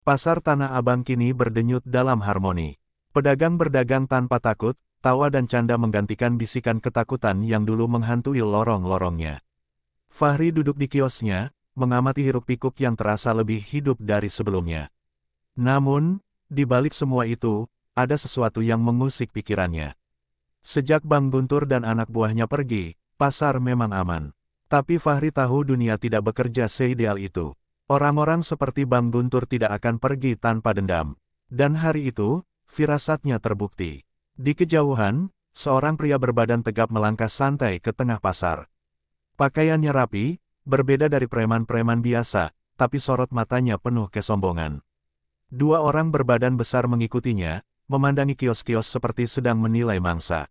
Pasar Tanah Abang kini berdenyut dalam harmoni. Pedagang berdagang tanpa takut, tawa dan canda menggantikan bisikan ketakutan yang dulu menghantui lorong-lorongnya. Fahri duduk di kiosnya, mengamati hiruk-pikuk yang terasa lebih hidup dari sebelumnya. Namun, di balik semua itu, ada sesuatu yang mengusik pikirannya. Sejak Bang Guntur dan anak buahnya pergi, pasar memang aman. Tapi Fahri tahu dunia tidak bekerja seideal itu. Orang-orang seperti Bang Guntur tidak akan pergi tanpa dendam. Dan hari itu, firasatnya terbukti. Di kejauhan, seorang pria berbadan tegap melangkah santai ke tengah pasar. Pakaiannya rapi, berbeda dari preman-preman biasa, tapi sorot matanya penuh kesombongan. Dua orang berbadan besar mengikutinya, memandangi kios-kios seperti sedang menilai mangsa.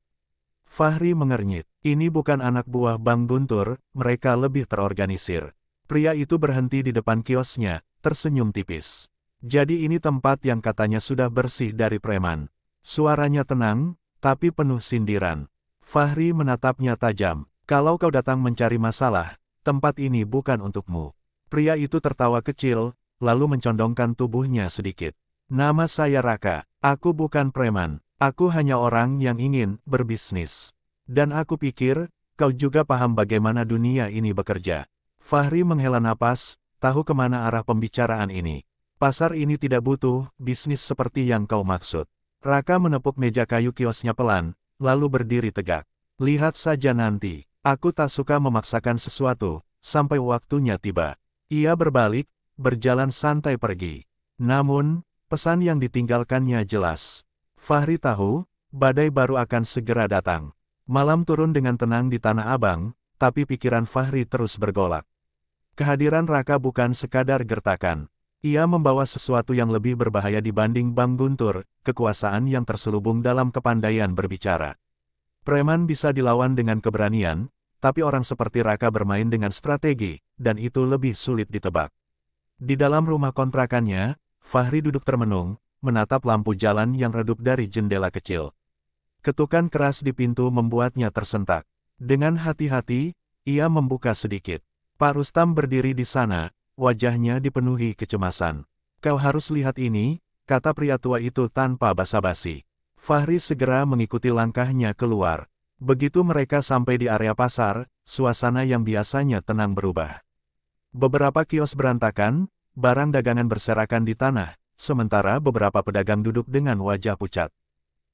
Fahri mengernyit. Ini bukan anak buah Bang Guntur, mereka lebih terorganisir. Pria itu berhenti di depan kiosnya, tersenyum tipis. Jadi ini tempat yang katanya sudah bersih dari preman. Suaranya tenang, tapi penuh sindiran. Fahri menatapnya tajam. Kalau kau datang mencari masalah, tempat ini bukan untukmu. Pria itu tertawa kecil, lalu mencondongkan tubuhnya sedikit. Nama saya Raka, aku bukan preman. Aku hanya orang yang ingin berbisnis. Dan aku pikir, kau juga paham bagaimana dunia ini bekerja. Fahri menghela napas, tahu kemana arah pembicaraan ini. Pasar ini tidak butuh bisnis seperti yang kau maksud. Raka menepuk meja kayu kiosnya pelan, lalu berdiri tegak. Lihat saja nanti, aku tak suka memaksakan sesuatu, sampai waktunya tiba. Ia berbalik, berjalan santai pergi. Namun, pesan yang ditinggalkannya jelas. Fahri tahu, badai baru akan segera datang. Malam turun dengan tenang di Tanah Abang, tapi pikiran Fahri terus bergolak. Kehadiran Raka bukan sekadar gertakan. Ia membawa sesuatu yang lebih berbahaya dibanding Bang Guntur, kekuasaan yang terselubung dalam kepandaian berbicara. Preman bisa dilawan dengan keberanian, tapi orang seperti Raka bermain dengan strategi, dan itu lebih sulit ditebak. Di dalam rumah kontrakannya, Fahri duduk termenung, menatap lampu jalan yang redup dari jendela kecil. Ketukan keras di pintu membuatnya tersentak. Dengan hati-hati, ia membuka sedikit. Pak Rustam berdiri di sana, wajahnya dipenuhi kecemasan. Kau harus lihat ini, kata pria tua itu tanpa basa-basi. Fahri segera mengikuti langkahnya keluar. Begitu mereka sampai di area pasar, suasana yang biasanya tenang berubah. Beberapa kios berantakan, barang dagangan berserakan di tanah, sementara beberapa pedagang duduk dengan wajah pucat.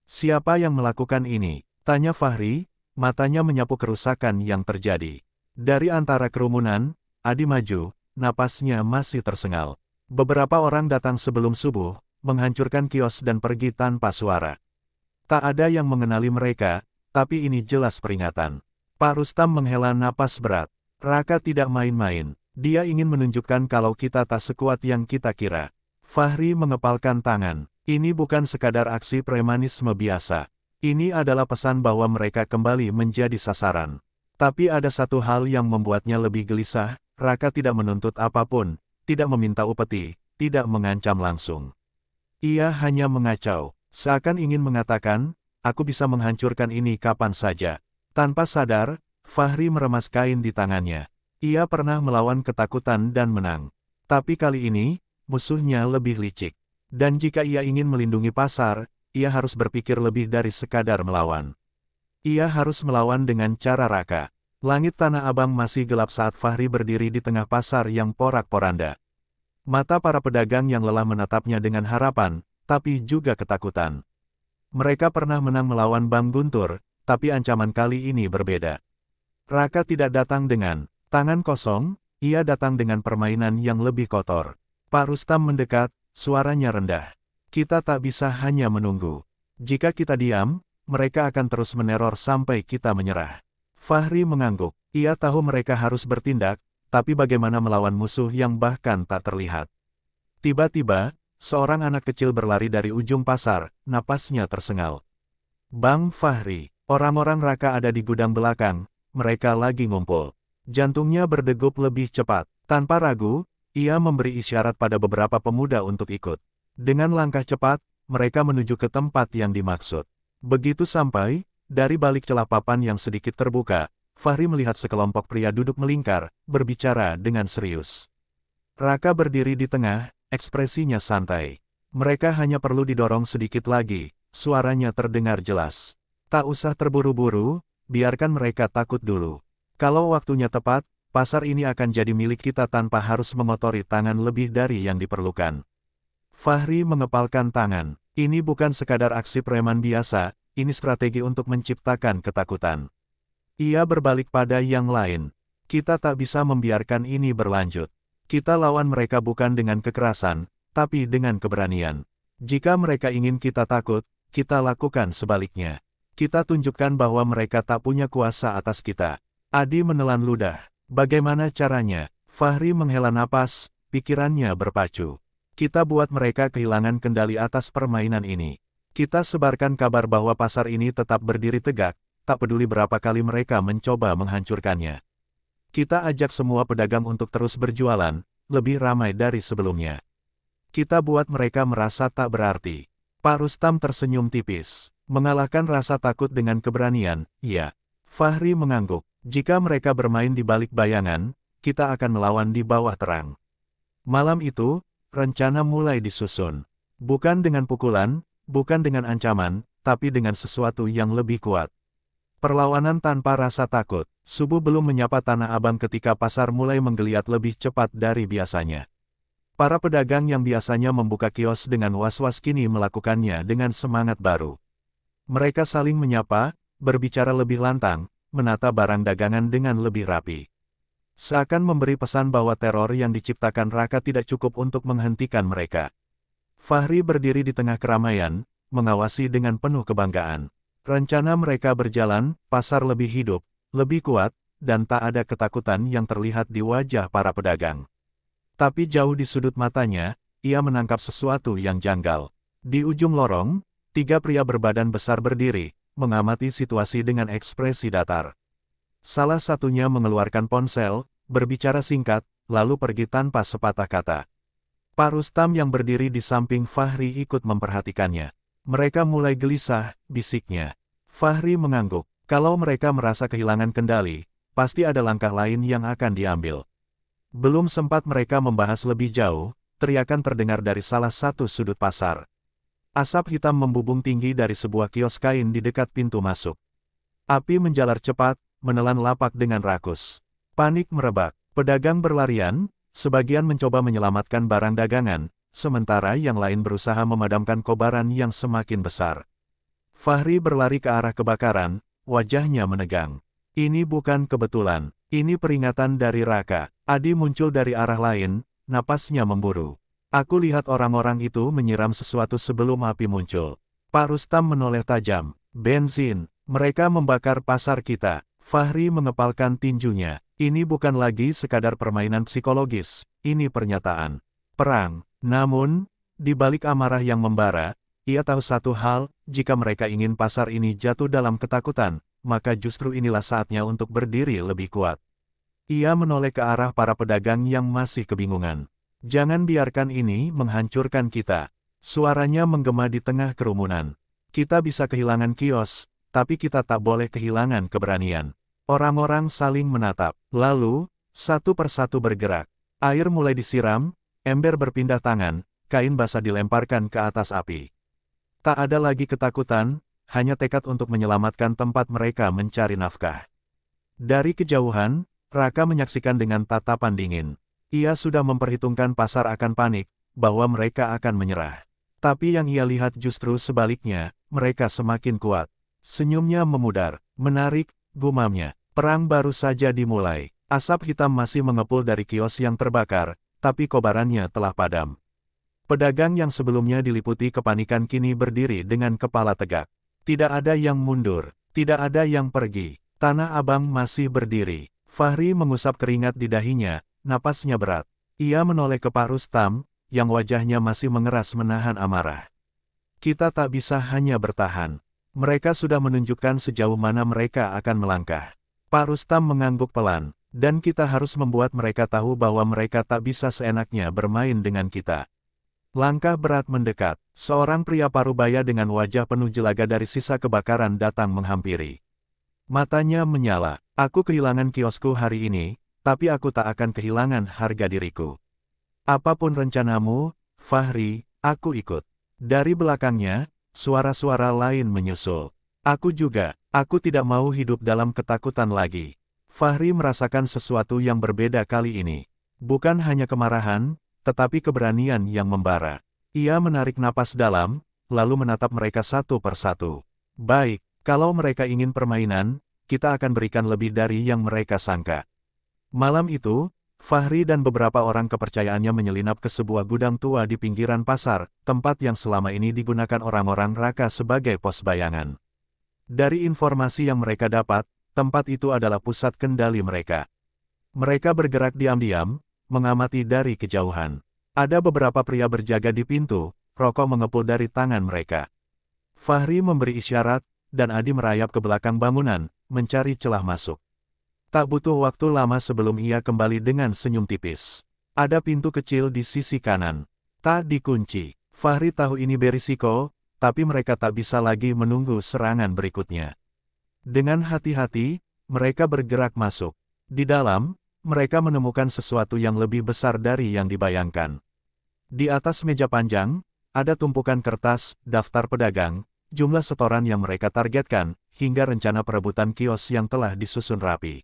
Siapa yang melakukan ini? Tanya Fahri, matanya menyapu kerusakan yang terjadi. Dari antara kerumunan, Adi maju, napasnya masih tersengal. Beberapa orang datang sebelum subuh, menghancurkan kios dan pergi tanpa suara. Tak ada yang mengenali mereka, tapi ini jelas peringatan. Pak Rustam menghela napas berat. Raka tidak main-main. Dia ingin menunjukkan kalau kita tak sekuat yang kita kira. Fahri mengepalkan tangan. Ini bukan sekadar aksi premanisme biasa. Ini adalah pesan bahwa mereka kembali menjadi sasaran. Tapi ada satu hal yang membuatnya lebih gelisah, Raka tidak menuntut apapun, tidak meminta upeti, tidak mengancam langsung. Ia hanya mengacau, seakan ingin mengatakan, aku bisa menghancurkan ini kapan saja. Tanpa sadar, Fahri meremas kain di tangannya. Ia pernah melawan ketakutan dan menang. Tapi kali ini, musuhnya lebih licik. Dan jika ia ingin melindungi pasar, ia harus berpikir lebih dari sekadar melawan. Ia harus melawan dengan cara Raka. Langit Tanah Abang masih gelap saat Fahri berdiri di tengah pasar yang porak-poranda. Mata para pedagang yang lelah menatapnya dengan harapan, tapi juga ketakutan. Mereka pernah menang melawan Bang Guntur, tapi ancaman kali ini berbeda. Raka tidak datang dengan tangan kosong, ia datang dengan permainan yang lebih kotor. Pak Rustam mendekat, suaranya rendah. Kita tak bisa hanya menunggu. Jika kita diam, mereka akan terus meneror sampai kita menyerah. Fahri mengangguk. Ia tahu mereka harus bertindak, tapi bagaimana melawan musuh yang bahkan tak terlihat. Tiba-tiba, seorang anak kecil berlari dari ujung pasar, napasnya tersengal. Bang Fahri, orang-orang Raka ada di gudang belakang, mereka lagi ngumpul. Jantungnya berdegup lebih cepat. Tanpa ragu, ia memberi isyarat pada beberapa pemuda untuk ikut. Dengan langkah cepat, mereka menuju ke tempat yang dimaksud. Begitu sampai, dari balik celah papan yang sedikit terbuka, Fahri melihat sekelompok pria duduk melingkar, berbicara dengan serius. Raka berdiri di tengah, ekspresinya santai. Mereka hanya perlu didorong sedikit lagi, suaranya terdengar jelas. Tak usah terburu-buru, biarkan mereka takut dulu. Kalau waktunya tepat, pasar ini akan jadi milik kita tanpa harus mengotori tangan lebih dari yang diperlukan. Fahri mengepalkan tangan. Ini bukan sekadar aksi preman biasa, ini strategi untuk menciptakan ketakutan. Ia berbalik pada yang lain. Kita tak bisa membiarkan ini berlanjut. Kita lawan mereka bukan dengan kekerasan, tapi dengan keberanian. Jika mereka ingin kita takut, kita lakukan sebaliknya. Kita tunjukkan bahwa mereka tak punya kuasa atas kita. Adi menelan ludah. Bagaimana caranya? Fahri menghela napas, pikirannya berpacu. Kita buat mereka kehilangan kendali atas permainan ini. Kita sebarkan kabar bahwa pasar ini tetap berdiri tegak, tak peduli berapa kali mereka mencoba menghancurkannya. Kita ajak semua pedagang untuk terus berjualan, lebih ramai dari sebelumnya. Kita buat mereka merasa tak berarti. Pak Rustam tersenyum tipis. Mengalahkan rasa takut dengan keberanian, iya. Fahri mengangguk. Jika mereka bermain di balik bayangan, kita akan melawan di bawah terang. Malam itu, rencana mulai disusun. Bukan dengan pukulan, bukan dengan ancaman, tapi dengan sesuatu yang lebih kuat. Perlawanan tanpa rasa takut. Subuh belum menyapa Tanah Abang ketika pasar mulai menggeliat lebih cepat dari biasanya. Para pedagang yang biasanya membuka kios dengan was-was kini melakukannya dengan semangat baru. Mereka saling menyapa, berbicara lebih lantang, menata barang dagangan dengan lebih rapi. Seakan memberi pesan bahwa teror yang diciptakan Raka tidak cukup untuk menghentikan mereka. Fahri berdiri di tengah keramaian, mengawasi dengan penuh kebanggaan. Rencana mereka berjalan, pasar lebih hidup, lebih kuat, dan tak ada ketakutan yang terlihat di wajah para pedagang. Tapi jauh di sudut matanya, ia menangkap sesuatu yang janggal. Di ujung lorong, 3 pria berbadan besar berdiri, mengamati situasi dengan ekspresi datar. Salah satunya mengeluarkan ponsel, berbicara singkat, lalu pergi tanpa sepatah kata. Pak Rustam yang berdiri di samping Fahri ikut memperhatikannya. Mereka mulai gelisah, bisiknya. Fahri mengangguk. Kalau mereka merasa kehilangan kendali, pasti ada langkah lain yang akan diambil. Belum sempat mereka membahas lebih jauh, teriakan terdengar dari salah satu sudut pasar. Asap hitam membubung tinggi dari sebuah kios kain di dekat pintu masuk. Api menjalar cepat, menelan lapak dengan rakus. Panik merebak. Pedagang berlarian, sebagian mencoba menyelamatkan barang dagangan, sementara yang lain berusaha memadamkan kobaran yang semakin besar. Fahri berlari ke arah kebakaran, wajahnya menegang. Ini bukan kebetulan, ini peringatan dari Raka. Adi muncul dari arah lain, napasnya memburu. Aku lihat orang-orang itu menyiram sesuatu sebelum api muncul. Pak Rustam menoleh tajam. Benzin, mereka membakar pasar kita. Fahri mengepalkan tinjunya. Ini bukan lagi sekadar permainan psikologis, ini pernyataan perang. Namun, di balik amarah yang membara, ia tahu satu hal, jika mereka ingin pasar ini jatuh dalam ketakutan, maka justru inilah saatnya untuk berdiri lebih kuat. Ia menoleh ke arah para pedagang yang masih kebingungan. Jangan biarkan ini menghancurkan kita. Suaranya menggema di tengah kerumunan. Kita bisa kehilangan kios, tapi kita tak boleh kehilangan keberanian. Orang-orang saling menatap. Lalu, satu persatu bergerak. Air mulai disiram, ember berpindah tangan, kain basah dilemparkan ke atas api. Tak ada lagi ketakutan, hanya tekad untuk menyelamatkan tempat mereka mencari nafkah. Dari kejauhan, Raka menyaksikan dengan tatapan dingin. Ia sudah memperhitungkan pasar akan panik, bahwa mereka akan menyerah. Tapi yang ia lihat justru sebaliknya, mereka semakin kuat. Senyumnya memudar, menarik, gumamnya. Perang baru saja dimulai. Asap hitam masih mengepul dari kios yang terbakar, tapi kobarannya telah padam. Pedagang yang sebelumnya diliputi kepanikan kini berdiri dengan kepala tegak. Tidak ada yang mundur, tidak ada yang pergi. Tanah Abang masih berdiri. Fahri mengusap keringat di dahinya, napasnya berat. Ia menoleh ke Pak Rustam, yang wajahnya masih mengeras menahan amarah. Kita tak bisa hanya bertahan. Mereka sudah menunjukkan sejauh mana mereka akan melangkah. Pak Rustam mengangguk pelan, dan kita harus membuat mereka tahu bahwa mereka tak bisa seenaknya bermain dengan kita. Langkah berat mendekat. Seorang pria parubaya dengan wajah penuh jelaga dari sisa kebakaran datang menghampiri. Matanya menyala. Aku kehilangan kiosku hari ini, tapi aku tak akan kehilangan harga diriku. Apapun rencanamu, Fahri, aku ikut. Dari belakangnya, suara-suara lain menyusul. Aku juga, aku tidak mau hidup dalam ketakutan lagi. Fahri merasakan sesuatu yang berbeda kali ini. Bukan hanya kemarahan, tetapi keberanian yang membara. Ia menarik napas dalam, lalu menatap mereka satu persatu. Baik, kalau mereka ingin permainan, kita akan berikan lebih dari yang mereka sangka. Malam itu, Fahri dan beberapa orang kepercayaannya menyelinap ke sebuah gudang tua di pinggiran pasar, tempat yang selama ini digunakan orang-orang Raka sebagai pos bayangan. Dari informasi yang mereka dapat, tempat itu adalah pusat kendali mereka. Mereka bergerak diam-diam, mengamati dari kejauhan. Ada beberapa pria berjaga di pintu, rokok mengepul dari tangan mereka. Fahri memberi isyarat, dan Adi merayap ke belakang bangunan, mencari celah masuk. Tak butuh waktu lama sebelum ia kembali dengan senyum tipis. Ada pintu kecil di sisi kanan. Tak dikunci. Fahri tahu ini berisiko, tapi mereka tak bisa lagi menunggu serangan berikutnya. Dengan hati-hati, mereka bergerak masuk. Di dalam, mereka menemukan sesuatu yang lebih besar dari yang dibayangkan. Di atas meja panjang, ada tumpukan kertas, daftar pedagang, jumlah setoran yang mereka targetkan, hingga rencana perebutan kios yang telah disusun rapi.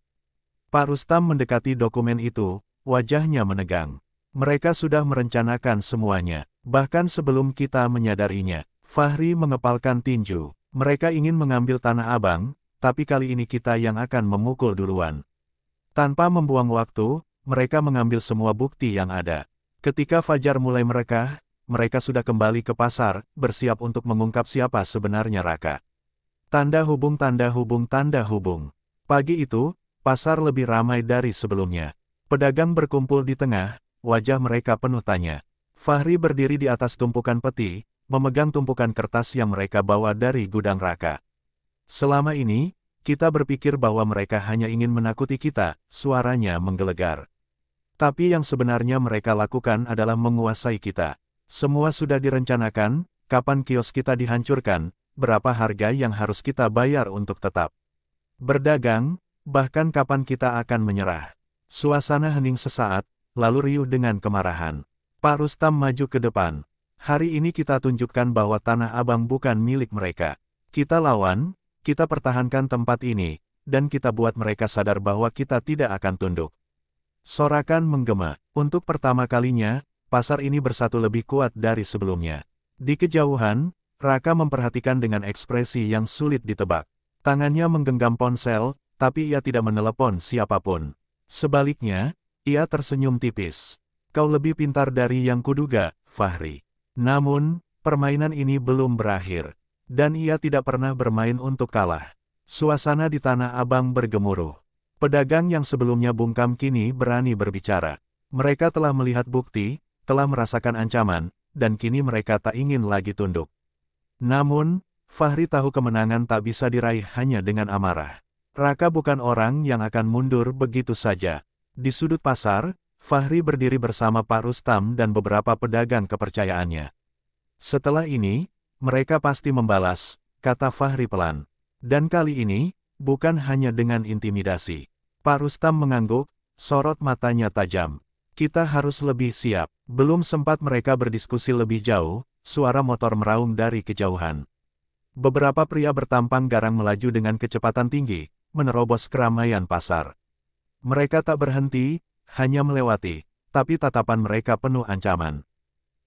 Pak Rustam mendekati dokumen itu, wajahnya menegang. Mereka sudah merencanakan semuanya, bahkan sebelum kita menyadarinya. Fahri mengepalkan tinju. Mereka ingin mengambil Tanah Abang, tapi kali ini kita yang akan memukul duluan. Tanpa membuang waktu, mereka mengambil semua bukti yang ada. Ketika fajar mulai merekah, mereka sudah kembali ke pasar, bersiap untuk mengungkap siapa sebenarnya Raka. Tanda hubung, tanda hubung, tanda hubung. Pagi itu, pasar lebih ramai dari sebelumnya. Pedagang berkumpul di tengah, wajah mereka penuh tanya. Fahri berdiri di atas tumpukan peti, memegang tumpukan kertas yang mereka bawa dari gudang Raka. Selama ini, kita berpikir bahwa mereka hanya ingin menakuti kita, suaranya menggelegar. Tapi yang sebenarnya mereka lakukan adalah menguasai kita. Semua sudah direncanakan, kapan kios kita dihancurkan, berapa harga yang harus kita bayar untuk tetap berdagang, bahkan kapan kita akan menyerah. Suasana hening sesaat, lalu riuh dengan kemarahan. Pak Rustam maju ke depan. Hari ini kita tunjukkan bahwa Tanah Abang bukan milik mereka. Kita lawan, kita pertahankan tempat ini, dan kita buat mereka sadar bahwa kita tidak akan tunduk. Sorakan menggema. Untuk pertama kalinya, pasar ini bersatu lebih kuat dari sebelumnya. Di kejauhan, Raka memperhatikan dengan ekspresi yang sulit ditebak. Tangannya menggenggam ponsel, tapi ia tidak menelepon siapapun. Sebaliknya, ia tersenyum tipis. Kau lebih pintar dari yang kuduga, Fahri. Namun, permainan ini belum berakhir. Dan ia tidak pernah bermain untuk kalah. Suasana di Tanah Abang bergemuruh. Pedagang yang sebelumnya bungkam kini berani berbicara. Mereka telah melihat bukti, telah merasakan ancaman, dan kini mereka tak ingin lagi tunduk. Namun, Fahri tahu kemenangan tak bisa diraih hanya dengan amarah. Raka bukan orang yang akan mundur begitu saja. Di sudut pasar, Fahri berdiri bersama Pak Rustam dan beberapa pedagang kepercayaannya. Setelah ini, mereka pasti membalas, kata Fahri pelan. Dan kali ini, bukan hanya dengan intimidasi. Pak Rustam mengangguk, sorot matanya tajam. Kita harus lebih siap. Belum sempat mereka berdiskusi lebih jauh, suara motor meraung dari kejauhan. Beberapa pria bertampang garang melaju dengan kecepatan tinggi, menerobos keramaian pasar. Mereka tak berhenti, hanya melewati, tapi tatapan mereka penuh ancaman.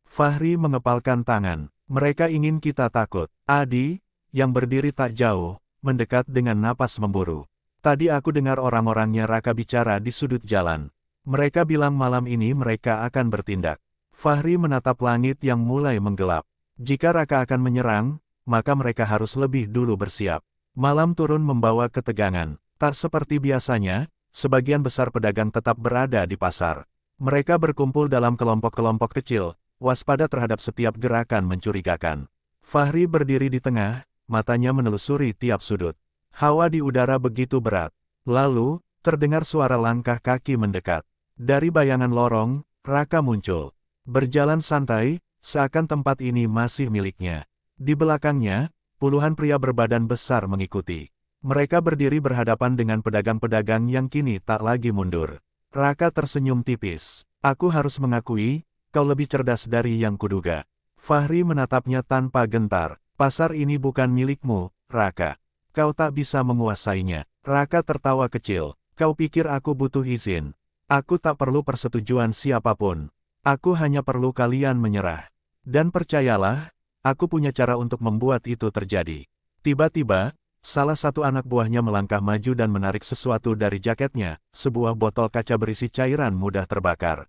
Fahri mengepalkan tangan. Mereka ingin kita takut. Adi, yang berdiri tak jauh, mendekat dengan napas memburu. Tadi aku dengar orang-orangnya Raka bicara di sudut jalan. Mereka bilang malam ini mereka akan bertindak. Fahri menatap langit yang mulai menggelap. Jika Raka akan menyerang, maka mereka harus lebih dulu bersiap. Malam turun membawa ketegangan. Tak seperti biasanya, sebagian besar pedagang tetap berada di pasar. Mereka berkumpul dalam kelompok-kelompok kecil, waspada terhadap setiap gerakan mencurigakan. Fahri berdiri di tengah, matanya menelusuri tiap sudut. Hawa di udara begitu berat. Lalu, terdengar suara langkah kaki mendekat. Dari bayangan lorong, Raka muncul. Berjalan santai, seakan tempat ini masih miliknya. Di belakangnya, puluhan pria berbadan besar mengikuti. Mereka berdiri berhadapan dengan pedagang-pedagang yang kini tak lagi mundur. Raka tersenyum tipis. Aku harus mengakui, kau lebih cerdas dari yang kuduga. Fahri menatapnya tanpa gentar. Pasar ini bukan milikmu, Raka. Kau tak bisa menguasainya. Raka tertawa kecil. Kau pikir aku butuh izin? Aku tak perlu persetujuan siapapun. Aku hanya perlu kalian menyerah. Dan percayalah, aku punya cara untuk membuat itu terjadi. Tiba-tiba, salah satu anak buahnya melangkah maju dan menarik sesuatu dari jaketnya, sebuah botol kaca berisi cairan mudah terbakar.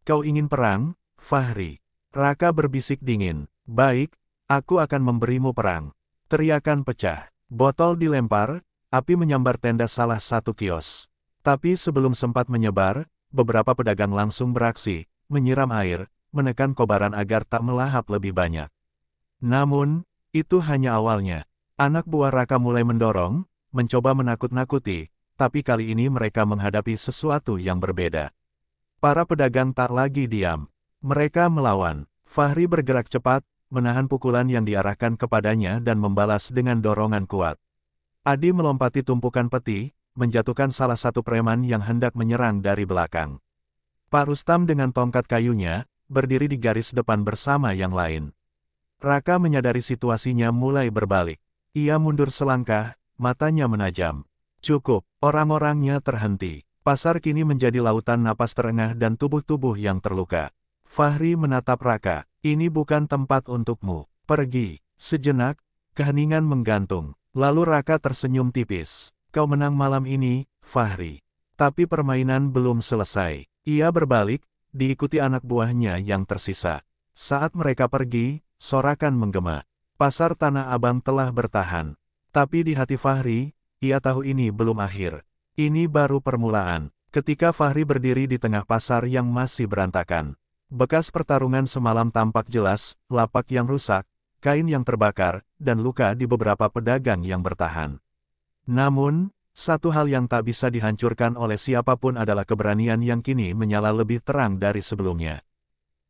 Kau ingin perang, Fahri? Raka berbisik dingin. Baik, aku akan memberimu perang. Teriakan pecah. Botol dilempar, api menyambar tenda salah satu kios. Tapi sebelum sempat menyebar, beberapa pedagang langsung beraksi, menyiram air, menekan kobaran agar tak melahap lebih banyak. Namun, itu hanya awalnya. Anak buah Raka mulai mendorong, mencoba menakut-nakuti, tapi kali ini mereka menghadapi sesuatu yang berbeda. Para pedagang tak lagi diam. Mereka melawan. Fahri bergerak cepat, menahan pukulan yang diarahkan kepadanya dan membalas dengan dorongan kuat. Adi melompati tumpukan peti, menjatuhkan salah satu preman yang hendak menyerang dari belakang. Pak Rustam dengan tongkat kayunya, berdiri di garis depan bersama yang lain. Raka menyadari situasinya mulai berbalik. Ia mundur selangkah, matanya menajam. Cukup, orang-orangnya terhenti. Pasar kini menjadi lautan napas terengah dan tubuh-tubuh yang terluka. Fahri menatap Raka. Ini bukan tempat untukmu. Pergi. Sejenak, keheningan menggantung. Lalu Raka tersenyum tipis. Kau menang malam ini, Fahri. Tapi permainan belum selesai. Ia berbalik, diikuti anak buahnya yang tersisa. Saat mereka pergi, sorakan menggema. Pasar Tanah Abang telah bertahan. Tapi di hati Fahri, ia tahu ini belum akhir. Ini baru permulaan. Ketika Fahri berdiri di tengah pasar yang masih berantakan. Bekas pertarungan semalam tampak jelas, lapak yang rusak, kain yang terbakar, dan luka di beberapa pedagang yang bertahan. Namun, satu hal yang tak bisa dihancurkan oleh siapapun adalah keberanian yang kini menyala lebih terang dari sebelumnya.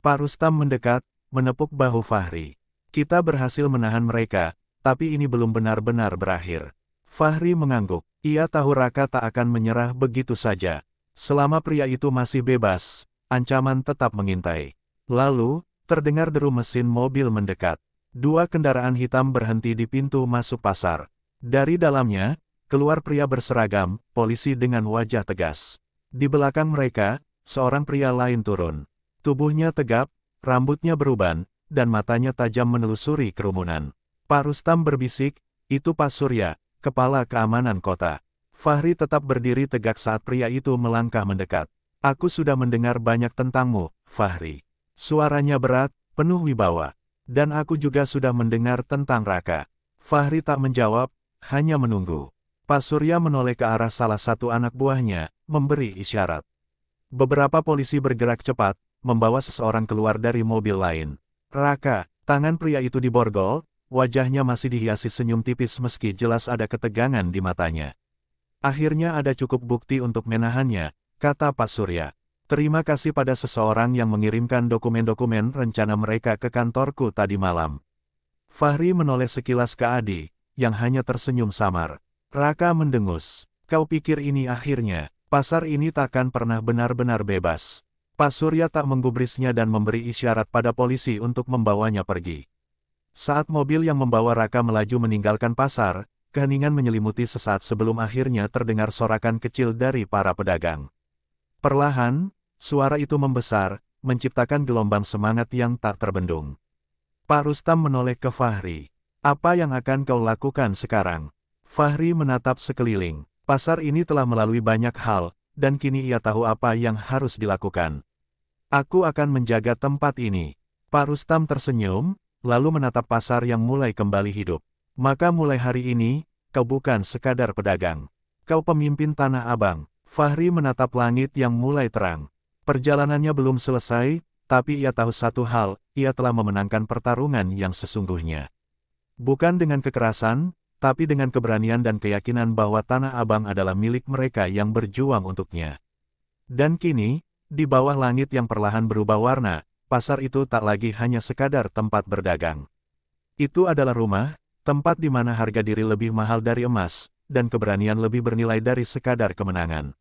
Pak Rustam mendekat, menepuk bahu Fahri. Kita berhasil menahan mereka, tapi ini belum benar-benar berakhir. Fahri mengangguk. Ia tahu Raka tak akan menyerah begitu saja. Selama pria itu masih bebas, ancaman tetap mengintai. Lalu, terdengar deru mesin mobil mendekat. Dua kendaraan hitam berhenti di pintu masuk pasar. Dari dalamnya, keluar pria berseragam, polisi dengan wajah tegas. Di belakang mereka, seorang pria lain turun. Tubuhnya tegap, rambutnya beruban, dan matanya tajam menelusuri kerumunan. Pak Rustam berbisik, itu Pak Surya, kepala keamanan kota. Fahri tetap berdiri tegak saat pria itu melangkah mendekat. Aku sudah mendengar banyak tentangmu, Fahri. Suaranya berat, penuh wibawa. Dan aku juga sudah mendengar tentang Raka. Fahri tak menjawab, hanya menunggu. Pak Surya menoleh ke arah salah satu anak buahnya, memberi isyarat. Beberapa polisi bergerak cepat, membawa seseorang keluar dari mobil lain. Raka, tangan pria itu diborgol, wajahnya masih dihiasi senyum tipis meski jelas ada ketegangan di matanya. Akhirnya ada cukup bukti untuk menahannya, kata Pak Surya. Terima kasih pada seseorang yang mengirimkan dokumen-dokumen rencana mereka ke kantorku tadi malam. Fahri menoleh sekilas ke Adi, yang hanya tersenyum samar. Raka mendengus. Kau pikir ini akhirnya? Pasar ini takkan pernah benar-benar bebas. Pak Surya tak menggubrisnya dan memberi isyarat pada polisi untuk membawanya pergi. Saat mobil yang membawa Raka melaju meninggalkan pasar, keheningan menyelimuti sesaat sebelum akhirnya terdengar sorakan kecil dari para pedagang. Perlahan, suara itu membesar, menciptakan gelombang semangat yang tak terbendung. Pak Rustam menoleh ke Fahri. Apa yang akan kau lakukan sekarang? Fahri menatap sekeliling. Pasar ini telah melalui banyak hal, dan kini ia tahu apa yang harus dilakukan. Aku akan menjaga tempat ini. Pak Rustam tersenyum, lalu menatap pasar yang mulai kembali hidup. Maka mulai hari ini, kau bukan sekadar pedagang. Kau pemimpin Tanah Abang. Fahri menatap langit yang mulai terang. Perjalanannya belum selesai, tapi ia tahu satu hal, ia telah memenangkan pertarungan yang sesungguhnya. Bukan dengan kekerasan, tapi dengan keberanian dan keyakinan bahwa Tanah Abang adalah milik mereka yang berjuang untuknya. Dan kini, di bawah langit yang perlahan berubah warna, pasar itu tak lagi hanya sekadar tempat berdagang. Itu adalah rumah, tempat di mana harga diri lebih mahal dari emas, dan keberanian lebih bernilai dari sekadar kemenangan.